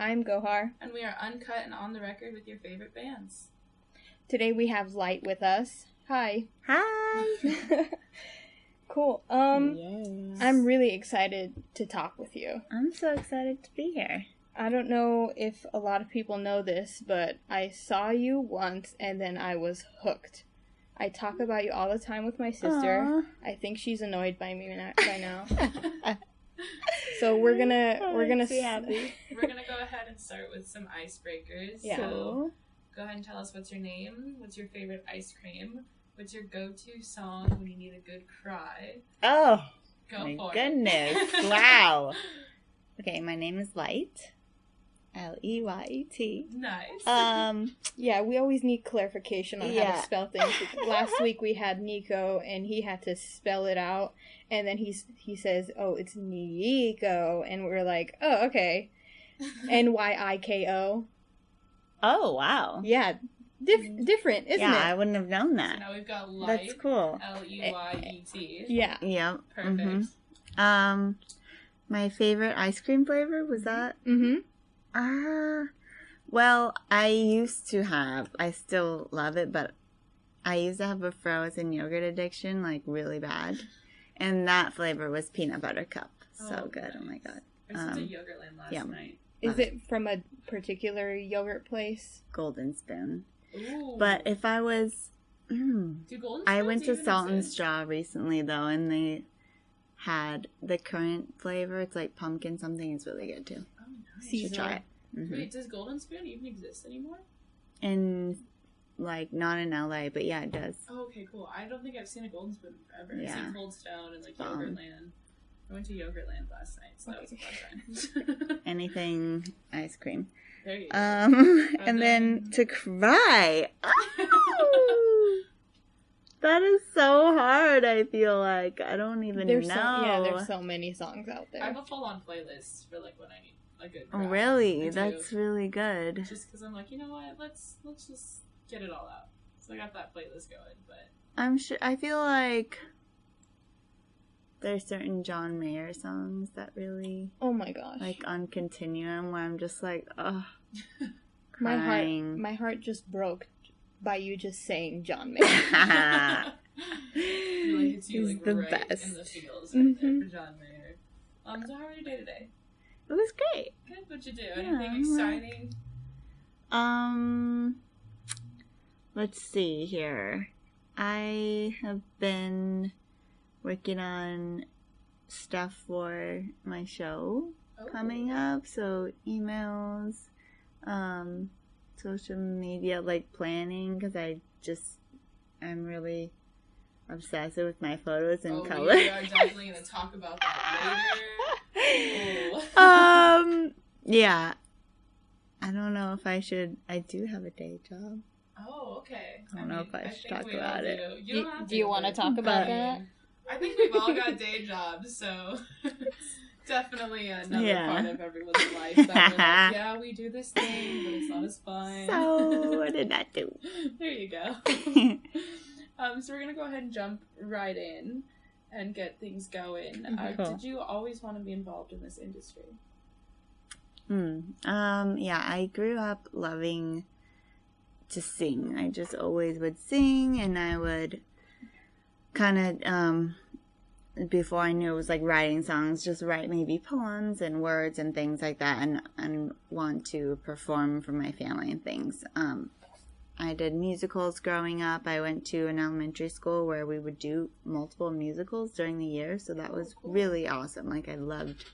I'm Gohar. And we are uncut and on the record with your favorite bands. Today we have LeyeT with us. Hi. Hi. Cool. Yes. I'm really excited to talk with you. I'm so excited to be here. I don't know if a lot of people know this, but I saw you once and then I was hooked. I talk about you all the time with my sister. Aww. I think she's annoyed by me by now. So we're gonna be happy. We're gonna go ahead and start with some icebreakers. Yeah. So go ahead and tell us what's your name, what's your favorite ice cream, what's your go-to song when you need a good cry. Oh, Go my for goodness. it. Wow. Okay, my name is LeyeT. LeyeT. Nice. Yeah, we always need clarification on how to spell things. Last week we had Nico, and he had to spell it out, and then he says, "Oh, it's Nico," and we're like, "Oh, okay." Nyiko. Oh, wow. Yeah, different, isn't it? I wouldn't have known So that. now we've got LeyeT. That's cool. LeyeT. Yeah. Yep. Perfect. My favorite ice cream flavor was that? Mm-hmm. Well, I still love it, but I used to have a frozen yogurt addiction, like really bad. And that flavor was peanut butter cup. So good. Nice. Oh my god. I was at Yogurtland last night. Is it from a particular yogurt place? Golden Spoon. Ooh. But if I was... Do Golden I Spoons went to even Salt and exist? Straw recently, though, and they had the current flavor. It's like pumpkin something. It's really good, too. Oh, nice. You should try it. Mm-hmm. Wait, does Golden Spoon even exist anymore? And, like, not in LA, but yeah, it does. Oh, okay, cool. I don't think I've seen a Golden Spoon forever. I've Yeah. seen Cold Stone and, like, Bomb. Yogurtland. I went to Yogurtland last night, so that was a fun time. Anything ice cream. There you go. And then to cry. Oh, that is so hard, I feel like. I don't even know. There's so many songs out I have there. a full-on playlist for, like, when I need a good Oh, cry. really? I do. That's really good. Just because I'm like, you know what? Let's just get it all out. So I got that playlist going, but... I'm sure. I feel like there's certain John Mayer songs that really, Oh my gosh. like, on Continuum, where I'm just like, ugh, my crying. heart just broke by you just saying John Mayer. Really hits you, He's like, the right best. in the feels right there Mhm. for John Mayer. So how was your day today? It was great. Good, what'd you do? Yeah, Anything exciting? Let's see here. I have been working on stuff for my show coming up. So emails, social media, like planning, because I'm really obsessed with my photos and color. We are definitely going to talk about that later. Oh. Yeah. I don't know if I should. I do have a day job. Oh, okay. I don't know if I should think talk we all about it. do. You don't have Do you want to but- talk about But- that? I think we've all got day jobs, so it's definitely another part of everyone's life that we're like, yeah, we do this thing, but it's not as fun. So, what did I do? There you go. So we're going to go ahead and jump right in and get things going. Cool. Did you always want to be involved in this industry? Yeah, I grew up loving to sing. I just always would sing, and I would kind of, before I knew it was like writing songs, just write maybe poems and words and things like that, and want to perform for my family and things. I did musicals growing up. I went to an elementary school where we would do multiple musicals during the year, so that was really awesome. Like, I loved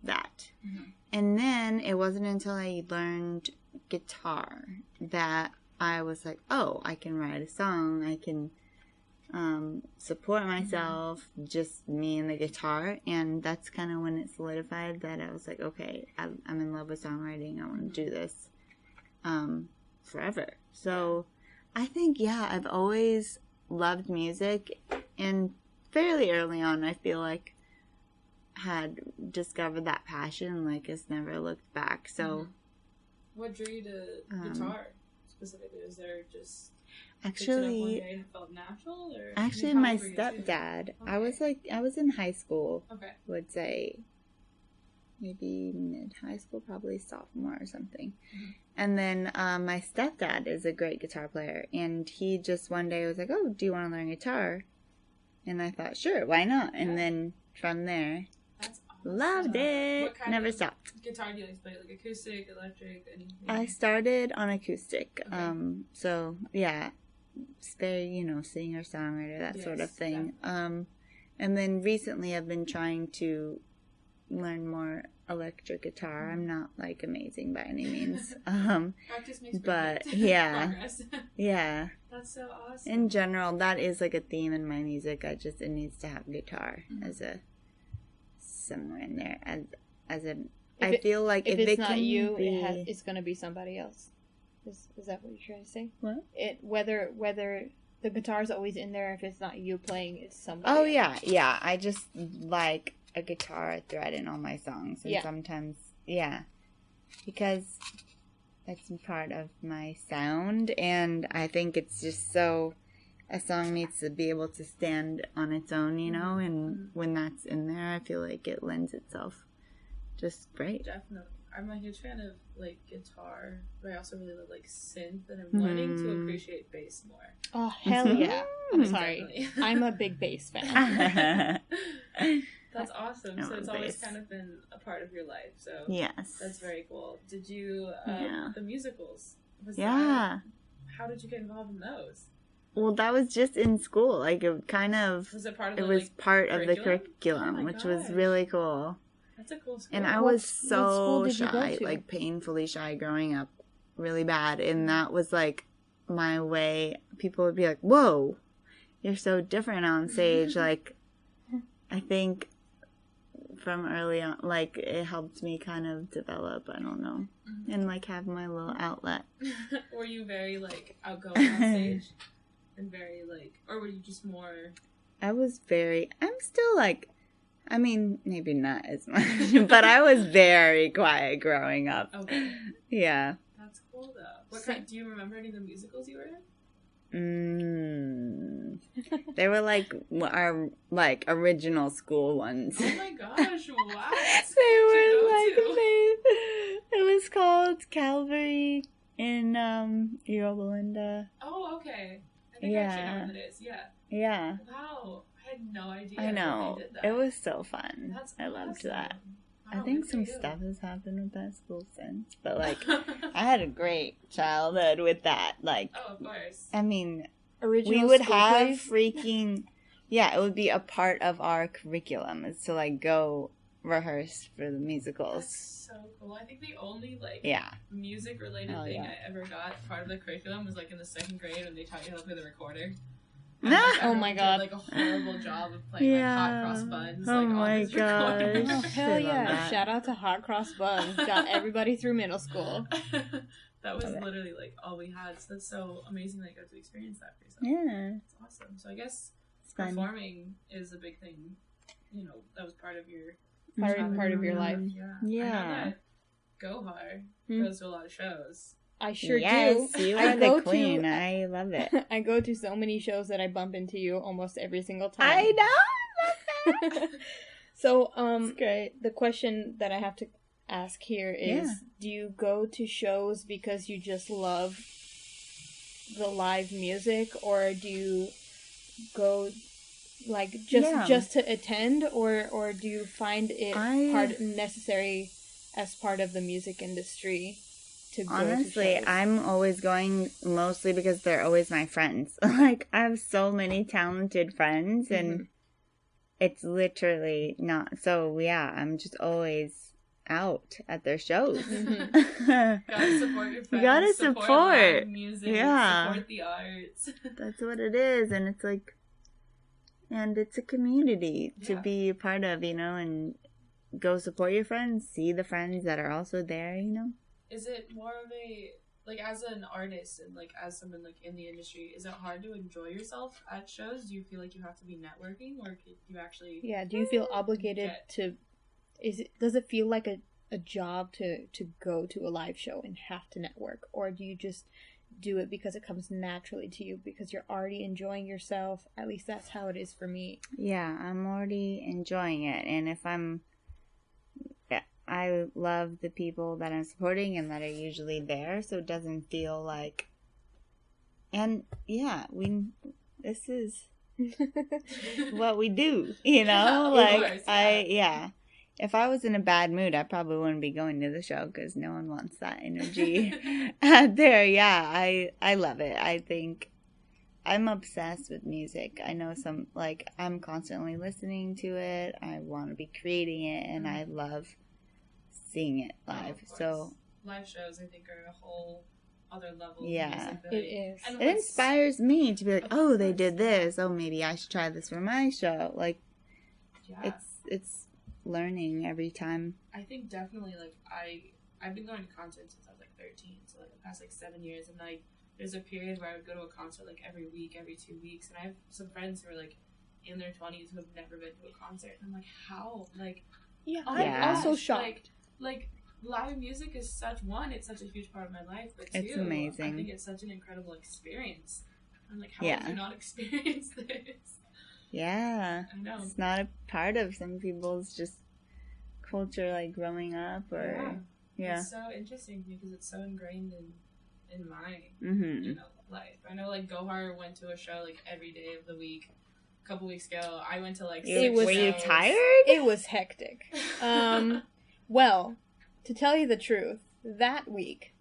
that. Mm-hmm. And then it wasn't until I learned guitar that I was like, oh, I can write a song. I can support myself, just me and the guitar. And that's kind of when it solidified that I was like, okay, I'm in love with songwriting. I want to do this forever. So I think, yeah, I've always loved music. And fairly early on, I feel like had discovered that passion, like, it's never looked back. So what drew you to guitar specifically? Was there just actually one day and it felt natural, or actually how my old were you too? stepdad, Okay. I was in high school, Okay. would say, maybe mid-high school, probably sophomore or something. And then my stepdad is a great guitar player, and he just one day was like, oh, do you want to learn guitar? And I thought, sure, why not? And then from there, that's awesome. Loved it. What kind Never of stopped. guitar do you like to play? Like acoustic, electric, anything? I started on acoustic. Okay. So, yeah, it's very, singer-songwriter, that sort of thing. Definitely. And then recently I've been trying to learn more electric guitar. I'm not, like, amazing by any means. Practice makes but, perfect. yeah. Progress. Yeah. That's so awesome. In general, that is, like, a theme in my music. It needs to have guitar as somewhere in there. I feel like if it's it not can you, be... it's going to be somebody else. Is that what you're trying to say? What? Whether the guitar's always in there, if it's not you playing, it's somebody Oh, else. yeah. I just like a guitar thread in all my songs. And sometimes, because it's part of my sound, and I think it's just so... A song needs to be able to stand on its own, and when that's in there, I feel like it lends itself just great. Definitely. I'm a huge fan of, like, guitar, but I also really love, like, synth, and I'm learning to appreciate bass more. Oh, hell yeah. I'm sorry. Definitely. I'm a big bass fan. That's awesome. So it's always kind of been a part of your life. So yes. That's very cool. Did you, the musicals? How did you get involved in those? Well, that was just in school. Like, it kind of... Was it part of it the, was like, part curriculum? of the curriculum, which was really cool. That's a cool school. And I was so shy, like, painfully shy growing up really bad. And that was, like, my way. People would be like, whoa, you're so different on stage. Like, I think from early on, like, it helped me kind of develop, I don't know, and, like, have my little outlet. Were you very, like, outgoing on stage? And very, like, or were you just more... I'm still, like, I mean, maybe not as much, but I was very quiet growing up. Okay. Yeah. That's cool, though. Do you remember any of the musicals you were in? They were, like, our, like, original school ones. Oh my gosh, what? They were, like, it was called Calvary in, Yorba Linda. Oh, okay. I think I actually know what it is. Yeah. Wow. I had no idea. I know. They did that. It was so fun. That's I loved awesome. that. Wow, I think some stuff has happened with that school since. But, like, I had a great childhood with that. Like, oh, of course. I mean, Original we would school have plays? freaking... Yeah, it would be a part of our curriculum is to, like, go rehearse for the musicals. That's so cool. I think the only, like, music-related thing I ever got part of the curriculum was, like, in the 2nd grade when they taught you how to play the recorder. And, like, oh my god. did, like, a horrible job of playing, like, Hot Cross Buns. Oh like, my on this gosh. recording. Oh, hell yeah. that. Shout out to Hot Cross Buns. Got everybody through middle school. That was literally, like, all we had. So that's so amazing that you got to experience that for yourself. Yeah. It's awesome. So I guess It's fun. performing is a big thing. You know, that was part of your... Part of your life. Yeah. I know that Go Hard goes to a lot of shows. I sure yes, do. you I are go the queen. to- I love it. I go to so many shows that I bump into you almost every single time. I know. So, It's great. the question that I have to ask here is, do you go to shows because you just love the live music, or do you go like just to attend, or do you find it necessary as part of the music industry to go Honestly, to shows? I'm always going mostly because they're always my friends. Like, I have so many talented friends, and it's literally not... So, yeah, I'm just always out at their shows. Gotta support your friends. You gotta support live music. Yeah. Support the arts. That's what it is, and it's like... And it's a community to be a part of, you know, and go support your friends, see the friends that are also there, you know? Is it more of a, like, as an artist and, like, as someone, like, in the industry, is it hard to enjoy yourself at shows? Do you feel like you have to be networking, or do you actually... Yeah, do you feel obligated to... Does it feel like a job to go to a live show and have to network? Or do you just do it because it comes naturally to you, because you're already enjoying yourself? At least that's how it is for me. Yeah, I'm already enjoying it, and if I I love the people that I'm supporting and that are usually there, so it doesn't feel like. And yeah, this is what we do, you know. Like if I was in a bad mood, I probably wouldn't be going to the show because no one wants that energy out there. Yeah, I love it. I think I'm obsessed with music. I know I'm constantly listening to it. I want to be creating it, and I love seeing it live. So live shows, I think, are a whole other level. Yeah, it is. And it inspires me to be like, oh, they did this. Oh, maybe I should try this for my show. Like, it's learning every time. I think definitely, like, I've been going to concerts since I was like 13, so like the past like 7 years, and like there's a period where I would go to a concert like every week, every 2 weeks, and I have some friends who are like in their 20s who have never been to a concert, and I'm like, how? Like, I'm also shocked. Like live music is it's such a huge part of my life, but too, it's amazing. I think it's such an incredible experience. I'm like, how have you not experienced this? Yeah, I know. It's not a part of some people's just culture, like growing up, or It's so interesting because it's so ingrained in my life. I know like Gohar went to a show like every day of the week. A couple weeks ago, I went to like 6 Were shows. you tired? It was hectic. Well, to tell you the truth, that week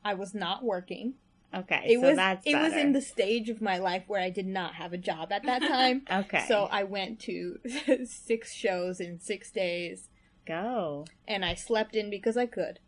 I was not working. Okay, it was better. in the stage of my life where I did not have a job at that time. Okay. So I went to 6 shows in 6 days. Go. And I slept in because I could.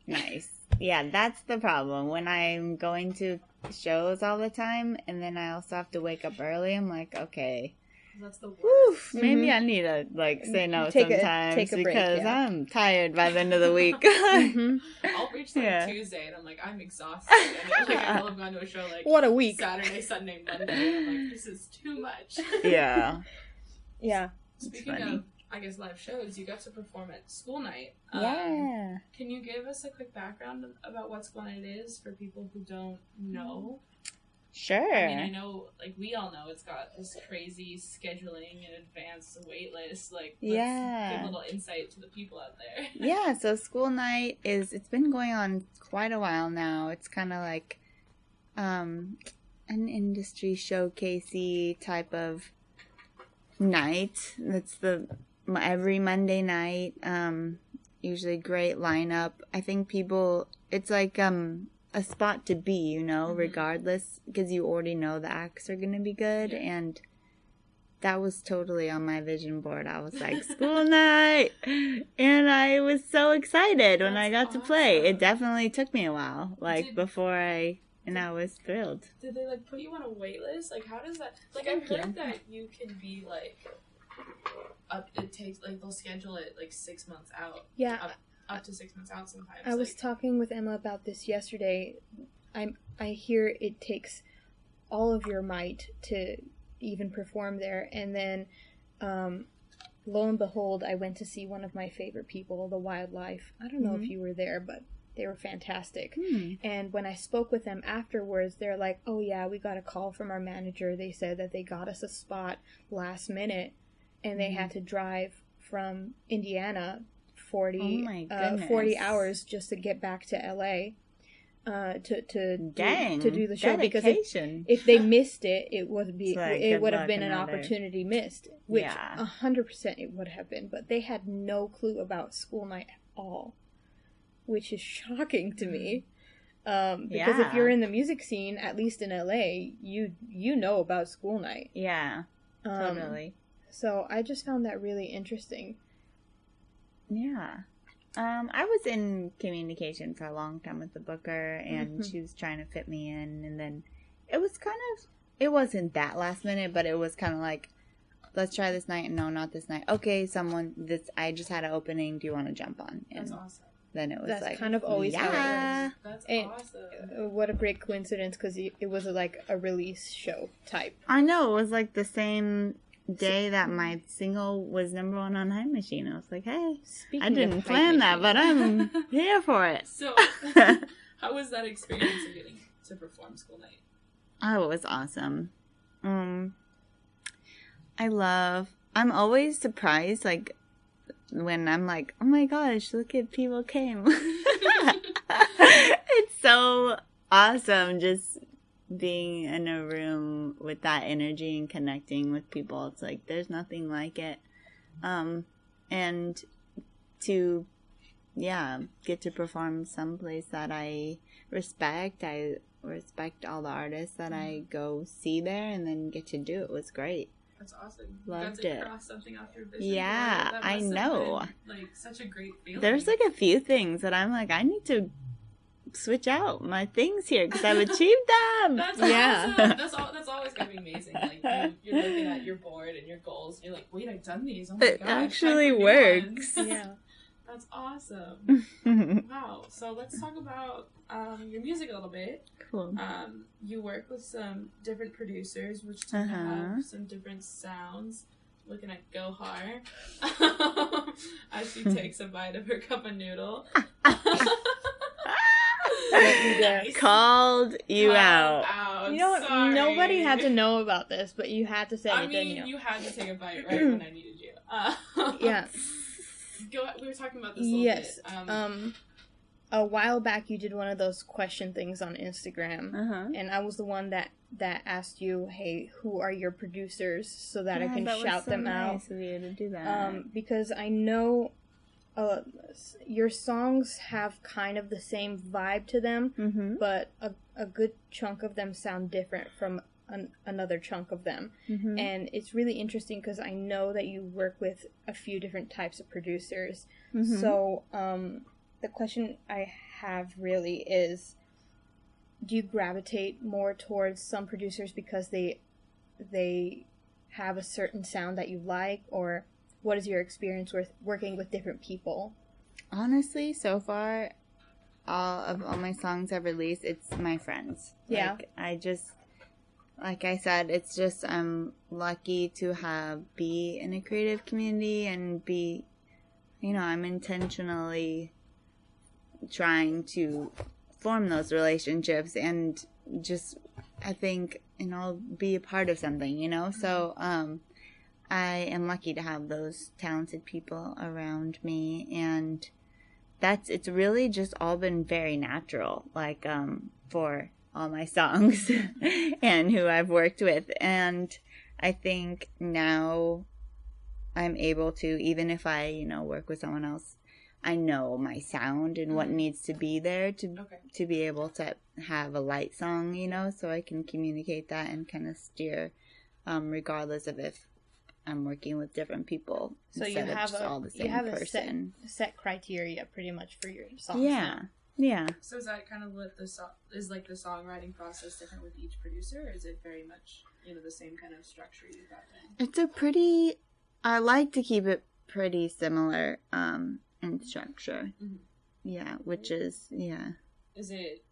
Nice. Yeah, that's the problem. When I'm going to shows all the time and then I also have to wake up early, I'm like, okay. That's the worst. Oof, maybe I need to like say no sometimes take a break, because I'm tired by the end of the week. I'll reach like Tuesday and I'm like, I'm exhausted. And like I will have gone to a show like what a week. Saturday, Sunday, Monday. And I'm like, this is too much. Yeah. Yeah. Speaking of, I guess, live shows, you got to perform at School Night. Yeah. Can you give us a quick background about what School Night is for people who don't know? Sure. I mean, I know, like, we all know it's got this crazy scheduling and advanced wait list. Like, let's give a little insight to the people out there. Yeah, so School Night it's been going on quite a while now. It's kind of like an industry showcasey type of night. That's every Monday night. Usually great lineup. I think it's like a spot to be, you know, regardless, because you already know the acts are going to be good. And that was totally on my vision board. I was like, School Night! And I was so excited when I got to play. It definitely took me a while, and I was thrilled. Did they, like, put you on a wait list? Like, how does that... Like, I've heard that you can be, like... it takes, like, they'll schedule it, like, 6 months out. Yeah. Up to 6 months out sometimes. I was talking with Emma about this yesterday. I hear it takes all of your might to even perform there. And then, lo and behold, I went to see one of my favorite people, The Wildlife. I don't know if you were there, but they were fantastic. And when I spoke with them afterwards, they're like, oh yeah, we got a call from our manager. They said that they got us a spot last minute, and they had to drive from Indiana 40 hours just to get back to LA to do the show. Dedication. Because if they missed it, it would have been an another opportunity missed, which 100% it would have been. But they had no clue about School Night at all, which is shocking to me. Because if you're in the music scene, at least in LA, you know about School Night. Yeah, totally. So I just found that really interesting. Yeah. I was in communication for a long time with the booker, and she was trying to fit me in, and then it wasn't that last minute, but it was kind of like, let's try this night, and no, not this night. Okay, I just had an opening, do you want to jump on? And that's awesome. Then it was kind of always how it is. That's awesome. What a great coincidence, because it was like a release show type. I know, it was like the same day that my single was #1 on Hype Machine. I was like, hey, I didn't plan that, but I'm here for it. So, how was that experience of getting to perform School Night? Oh, it was awesome. I'm always surprised, like, when I'm like, oh my gosh, look at people came. It's so awesome just being in a room with that energy and connecting with people. It's like there's nothing like it. And to get to perform someplace that I respect. I respect all the artists that I go see there, and then get to do it was great. That's awesome. Loved you got it. to cross something off your vision. Yeah, that I know. Been, like, such a great feeling. There's like a few things that I'm like, I need to switch out my things here because I've achieved them. That's awesome. That's always gonna be amazing. Like you're looking at your board and your goals, and you're like, wait, I've done these. Oh my it gosh, actually works. Yeah, that's awesome. Wow. So let's talk about your music a little bit. Cool. You work with some different producers, which tend to have some different sounds. Looking at Gohar as she takes a bite of her cup of noodle. Called you out. You know what? Sorry. Nobody had to know about this, but you had to say it, didn't you? You had to take a bite right when I needed you. Yeah. We were talking about this a little bit. A while back you did one of those question things on Instagram, and I was the one that asked you, hey, who are your producers, so that I can shout them out. Nice of you to do that. Because I know your songs have kind of the same vibe to them, but a good chunk of them sound different from another chunk of them. And it's really interesting because I know that you work with a few different types of producers. So the question I have really is, do you gravitate more towards some producers because they have a certain sound that you like, or what is your experience with working with different people? Honestly, so far, all my songs I've released, it's my friends. Yeah. Like I said, it's just I'm lucky to be in a creative community and be, I'm intentionally trying to form those relationships and just, I think, be a part of something, So, I am lucky to have those talented people around me, and it's really just all been very natural, like, for all my songs and who I've worked with. And I think now I'm able to, even if I, work with someone else, I know my sound and what needs to be there to be able to have a light song, so I can communicate that and kind of steer, regardless of if I'm working with different people. So you have a set criteria pretty much for your songs. Yeah. Yeah. So is that kind of what the songwriting process different with each producer, or is it very much, the same kind of structure you've got then? I like to keep it pretty similar, in structure. Yeah, which is, yeah. Is it,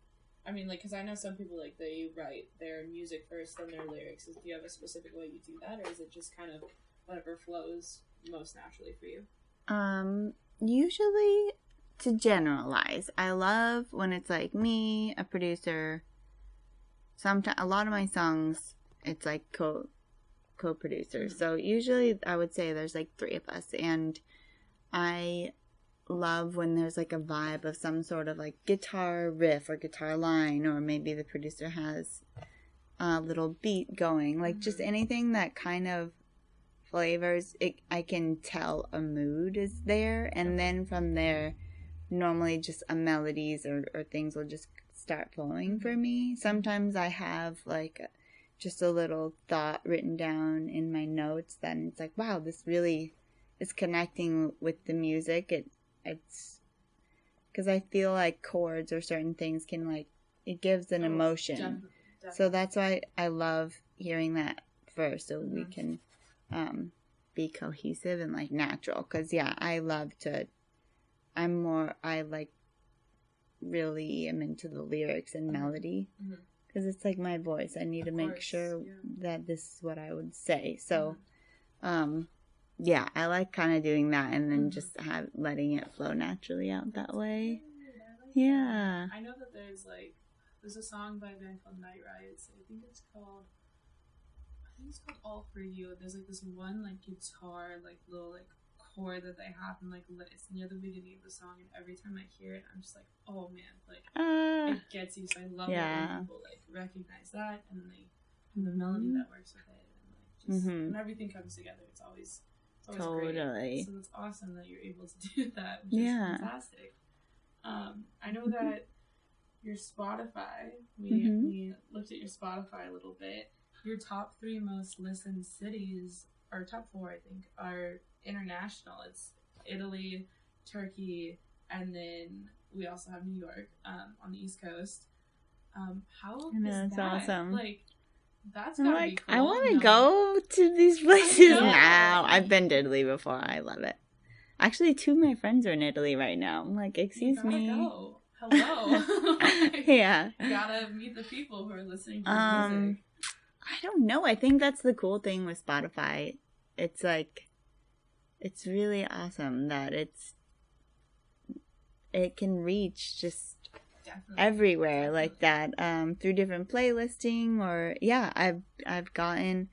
because I know some people, they write their music first, then their lyrics. Do you have a specific way you do that, or is it just kind of whatever flows most naturally for you? Usually, to generalize, I love when it's like me, a producer. Sometimes, a lot of my songs, it's like co-producers. So usually, I would say there's 3 of us, and I love when there's a vibe of some sort of guitar riff or guitar line, or maybe the producer has a little beat going, just anything that kind of flavors it. I can tell a mood is there, and then from there normally just melodies or things will just start flowing for me. Sometimes I have just a little thought written down in my notes, then it's wow, this really is connecting with the music. It's because I feel like chords or certain things can it gives an emotion. Definitely. So that's why I love hearing that first, so we can be cohesive and natural. Because really am into the lyrics and melody, because it's my voice. I need to make sure that this is what I would say. So yeah, I like kind of doing that, and then just letting it flow naturally out that way. Yeah. I know that there's a song by a band called Night Rides. I think it's called All For You. There's this one guitar little chord that they have, and like it's near the beginning of the song, and every time I hear it, I'm just like, oh man, like it gets you. So I love it when people like recognize that, and then they have the melody that works with it, and like just when everything comes together, it's always great. So it's awesome that you're able to do that, which is fantastic. I know that your Spotify, we looked at your Spotify a little bit. Your top 3 most listened cities, or top 4, I think, are international. It's Italy, Turkey, and then we also have New York on the East Coast. How is that's that? awesome. Like, that's gotta be cool. I want to go to these places now. I've been to Italy before. I love it. Actually, 2 of my friends are in Italy right now. I'm like, excuse me. Go. Hello. Yeah. Gotta meet the people who are listening to your music. I don't know. I think that's the cool thing with Spotify. It's like, it's really awesome that it can reach just everywhere like that, through different playlisting, or I've gotten,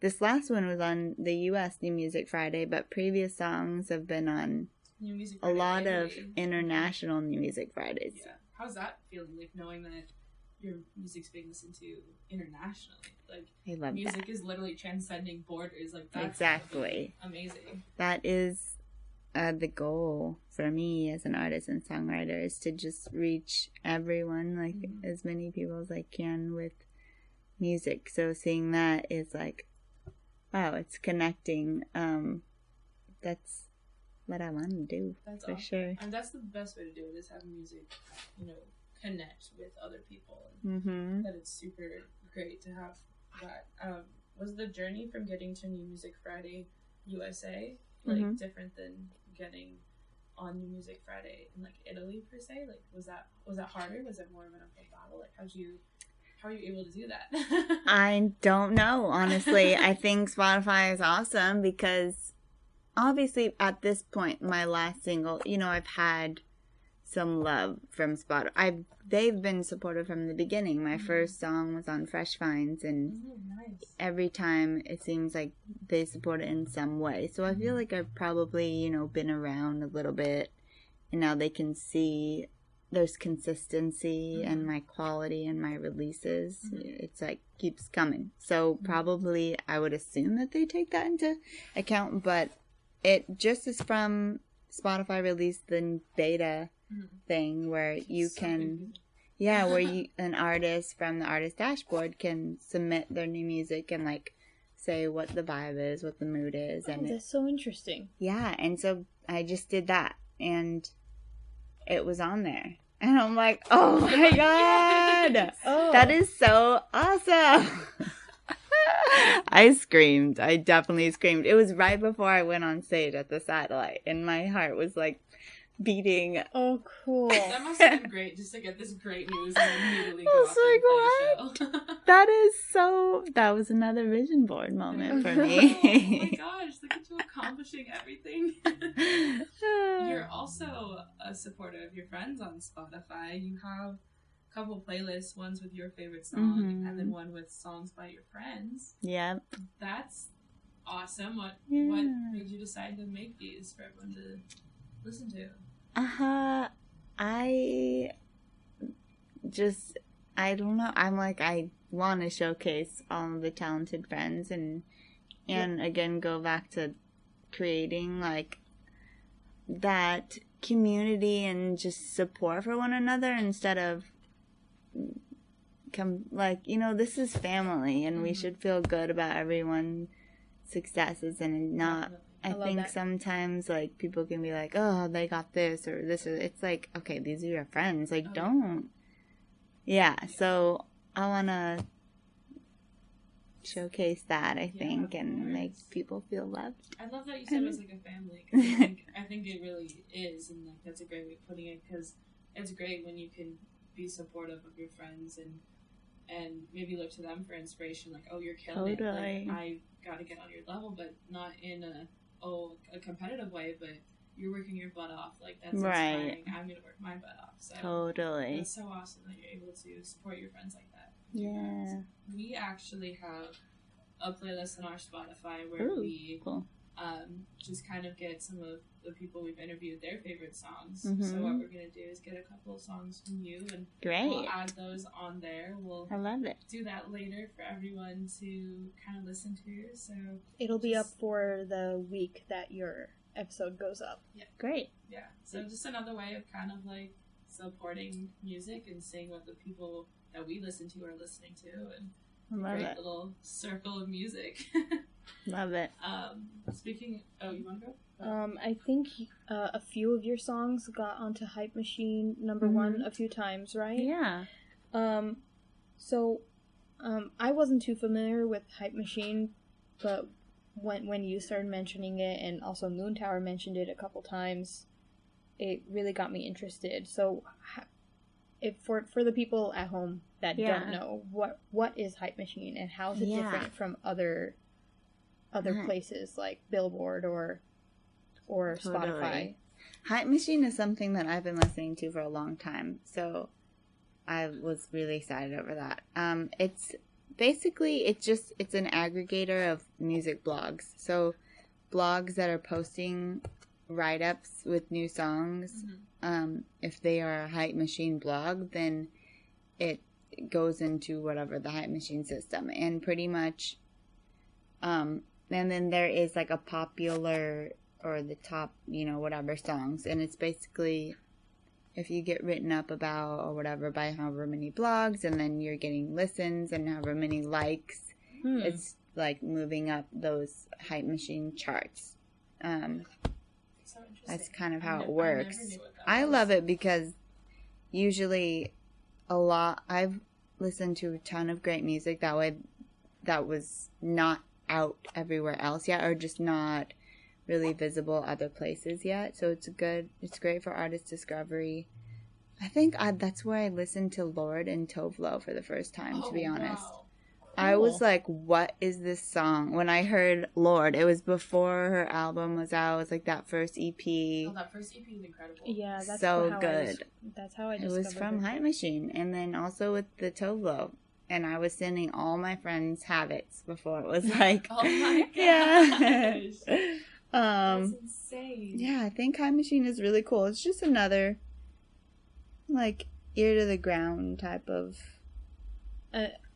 this last one was on the US New Music Friday, but previous songs have been on New Music Friday, a lot of international New Music Fridays. Yeah. How's that feeling, like knowing that your music's being listened to internationally? Like, I love music is literally transcending borders. Like, that's exactly amazing. That is the goal for me as an artist and songwriter, is to just reach everyone, like as many people as I can with music. So seeing that is like, wow, it's connecting. That's what I want to do. That's for awesome. Sure. And that's the best way to do it, is have music, connect with other people. And that it's super great to have that. Was the journey from getting to New Music Friday USA different than getting on New Music Friday in like Italy per se? Like, was that harder? Was it more of an uphill battle? Like, how are you able to do that? I don't know, honestly. I think Spotify is awesome because obviously at this point, my last single, I've had some love from Spotify. They've been supportive from the beginning. My first song was on Fresh Finds, and every time it seems like they support it in some way. So I feel like I've probably, been around a little bit, and now they can see there's consistency and my quality and my releases. It's like keeps coming. So probably I would assume that they take that into account, but it just is from Spotify released the beta thing where you can, an artist from the artist dashboard can submit their new music and like say what the vibe is, what the mood is. And that's so interesting. Yeah, and so I just did that, and it was on there. And I'm like, oh my God! That is so awesome! I screamed. I definitely screamed. It was right before I went on stage at the Satellite, and my heart was like beating. Oh, cool. That must have been great, just to get this great news and then immediately go off and play a show. That was another vision board moment for me. Oh my gosh, look at you accomplishing everything. You're also a supporter of your friends on Spotify. You have a couple playlists, one's with your favorite song, and then one with songs by your friends. Yep. That's awesome. What made you decide to make these for everyone to listen to? I don't know. I'm like, I want to showcase all of the talented friends and again, go back to creating like that community and just support for one another instead of this is family and we should feel good about everyone's successes and not. I think that. Sometimes, like, people can be like, oh, they got this or this. It's like, okay, these are your friends. Like, don't. Yeah, so I want to showcase that, I think, and make people feel loved. I love that you said it was like a family. 'Cause I think it really is, and like that's a great way of putting it, because it's great when you can be supportive of your friends and maybe look to them for inspiration. Like, oh, you're killing it. Like, I got to get on your level, but not in a competitive way, but you're working your butt off. Like, that's inspiring. I'm going to work my butt off. So totally. It's so awesome that you're able to support your friends like that. Yeah. We actually have a playlist on our Spotify where we just kind of get some of the people we've interviewed their favorite songs. Mm-hmm. So what we're going to do is get a couple of songs from you, and Great. We'll add those on there. I love it. Do that later for everyone to kind of listen to. So it'll be up for the week that your episode goes up. Yeah. Great. Yeah. So just another way of kind of like supporting music and seeing what the people that we listen to are listening to, and I love great it. little circle of music. Love it. Speaking, you want to go? I think a few of your songs got onto Hype Machine number one a few times, right? Yeah. So I wasn't too familiar with Hype Machine, but when you started mentioning it, and also Moon Tower mentioned it a couple times, it really got me interested. So, if for the people at home that don't know, what is Hype Machine, and how is it different from other places like Billboard or Spotify? Hype Machine is something that I've been listening to for a long time, so I was really excited over that. It's basically it's an aggregator of music blogs. So blogs that are posting write-ups with new songs. If they are a Hype Machine blog, then it goes into whatever the Hype Machine system, and pretty much and then there is like a popular or the top, whatever songs, and it's basically if you get written up about or whatever by however many blogs, and then you're getting listens and however many likes, it's like moving up those Hype Machine charts. That's kind of how it works. I love it because usually I've listened to a ton of great music that was not out everywhere else yet, or just not really visible other places yet. So it's great for artist discovery. I think that's where I listened to Lorde and Tovlo for the first time, to be honest. Wow. I was like, what is this song? When I heard Lorde, it was before her album was out. It was like that first EP. Oh, that first EP is incredible. Yeah, that's so good. That's how I It discovered was from Hype Machine, and then also with the Tovlo. And I was sending all my friends Habits before it was like, oh my gosh. Yeah. That's insane. Yeah, I think Hype Machine is really cool. It's just another, like, ear to the ground type of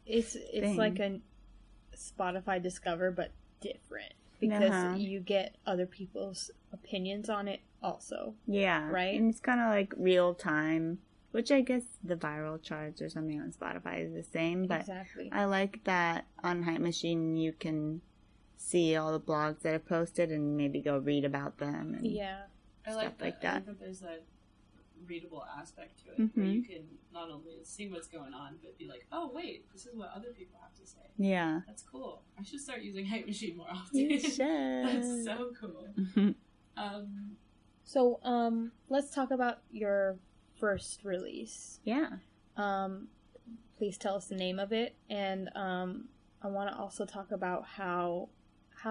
It's thing. Like a Spotify Discover, but different. Because you get other people's opinions on it also. Yeah. Right? And it's kind of like real time, which I guess the viral charts or something on Spotify is the same. But exactly. I like that on Hype Machine you can see all the blogs that are posted and maybe go read about them. And I like that. I like that there's a readable aspect to it where you can not only see what's going on, but be like, oh, wait, this is what other people have to say. Yeah. That's cool. I should start using Hype Machine more often. You should. That's so cool. So, let's talk about your first release. Yeah. Please tell us the name of it, and I want to also talk about how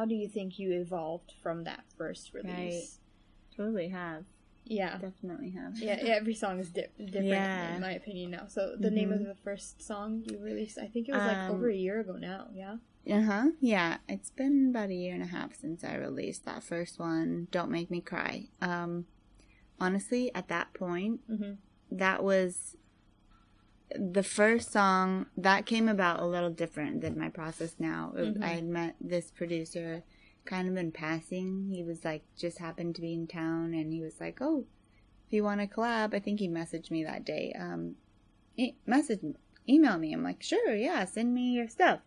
do you think you evolved from that first release? Right. Totally have. Yeah. Definitely have. Yeah, every song is different in my opinion now. So the name of the first song you released, I think it was like over a year ago now, yeah? Yeah, it's been about a year and a half since I released that first one, Don't Make Me Cry. Honestly, at that point, that was the first song that came about a little different than my process now. I had met this producer kind of in passing. He was like, just happened to be in town, and he was like, oh, if you want to collab, I think he messaged me that day. Email me. I'm like, sure, yeah, send me your stuff.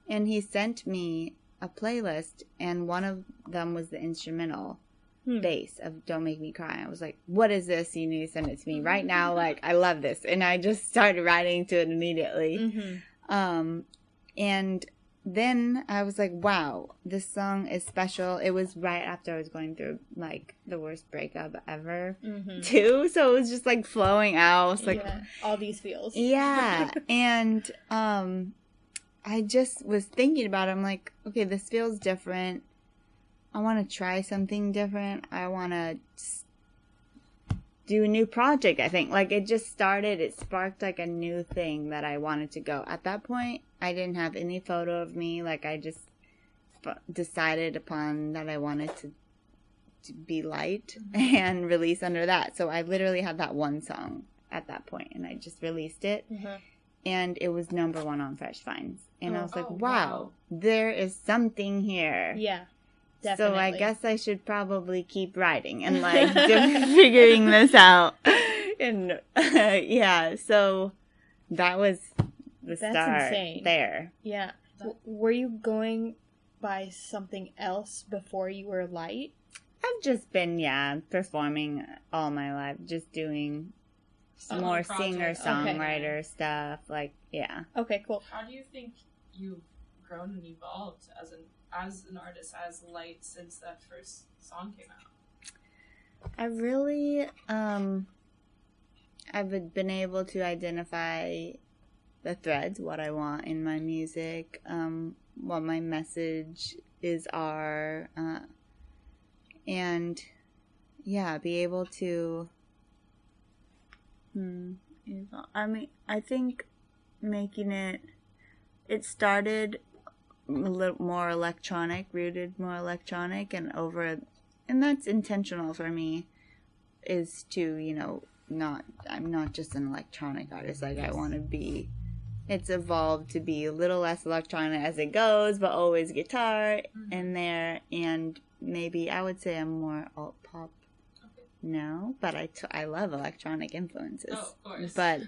And he sent me a playlist, and one of them was the instrumental bass of Don't Make Me Cry. I was like, what is this? You need to send it to me right now. Like, I love this. And I just started writing to it immediately. And then I was like, wow, this song is special. It was right after I was going through, like, the worst breakup ever, too. So it was just, like, flowing out. Was like, all these feels. Yeah. And I just was thinking about it. I'm like, okay, this feels different. I want to try something different. I want to do a new project, I think. Like, it just started. It sparked, like, a new thing that I wanted to go. At that point, I didn't have any photo of me. Like, I just decided upon that I wanted to be LeyeT and release under that. So I literally had that one song at that point, and I just released it. And it was #1 on Fresh Finds. And I was like, wow, there is something here. Yeah, definitely. So I guess I should probably keep writing and like figuring this out. And yeah, so that was the start insane. There. Yeah. Were you going by something else before you were LeyeT? I've just been, performing all my life, just doing more singer-songwriter stuff, like, yeah. Okay, cool. How do you think you've grown and evolved as an artist, as LeyeT, since that first song came out? I really, I've been able to identify the threads, what I want in my music, what my message are, and, yeah, be able to... I mean, I think making it started a little more electronic, rooted more electronic, and that's intentional for me, is to, I'm not just an electronic artist, like I want to be. It's evolved to be a little less electronic as it goes, but always guitar in there, and maybe I would say I'm more alt pop. No, but I love electronic influences. Oh, of course. But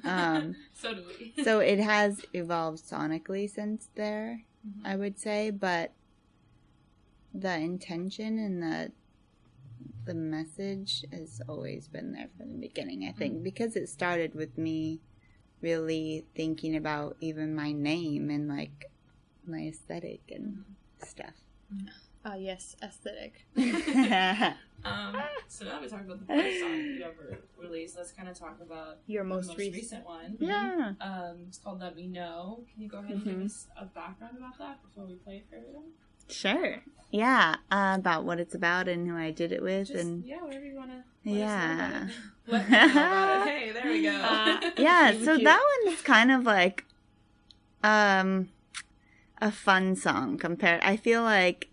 so do we. So it has evolved sonically since there, I would say, but the intention and the message has always been there from the beginning, I think, because it started with me really thinking about even my name and like my aesthetic and stuff. Yes, aesthetic. So now we talk about the first song you ever released. Let's kind of talk about your most recent one. Yeah. It's called Let Me Know. Can you go ahead and give us a background about that before we play it for everyone? Sure. Yeah. About what it's about and who I did it with. Whatever you want to Yeah. Let me know about it. Hey, there we go. Yeah, so that one is kind of like a fun song compared. I feel like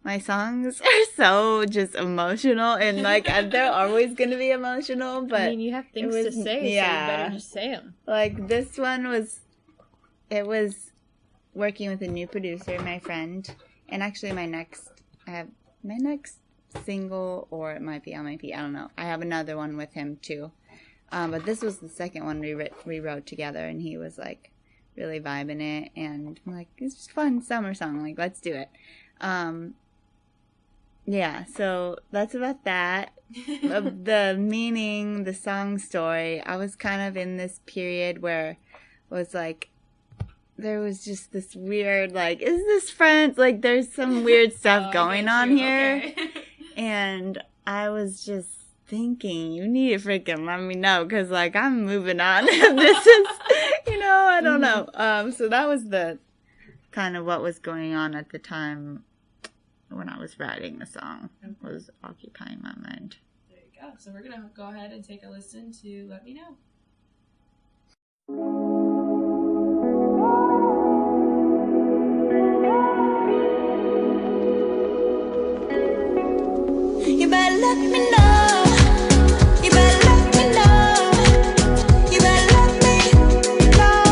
my songs are so just emotional, and like they're always going to be emotional, but I mean, you have things to say, so you better just say them. Like this one was working with a new producer, my friend, and actually my next single, or it might be on my EP, I don't know. I have another one with him too, but this was the second one we wrote together, and he was like really vibing it, and I'm like, it's just a fun summer song, like let's do it. Yeah, so that's about that. The meaning, the song story, I was kind of in this period where it was like, there was just this weird, like, is this friends? Like, there's some weird stuff going on here. Okay. And I was just thinking, you need to freaking let me know, because, like, I'm moving on. This is, I don't know. So that was the kind of what was going on at the time when I was writing the song, was occupying my mind. There you go. So we're going to go ahead and take a listen to Let Me Know. You better let me know. You better let me know. You better let me know.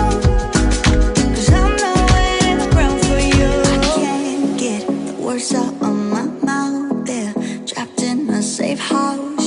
'Cause I'm not waiting around for you. I can't get the words out of my mouth. They're trapped in a safe house.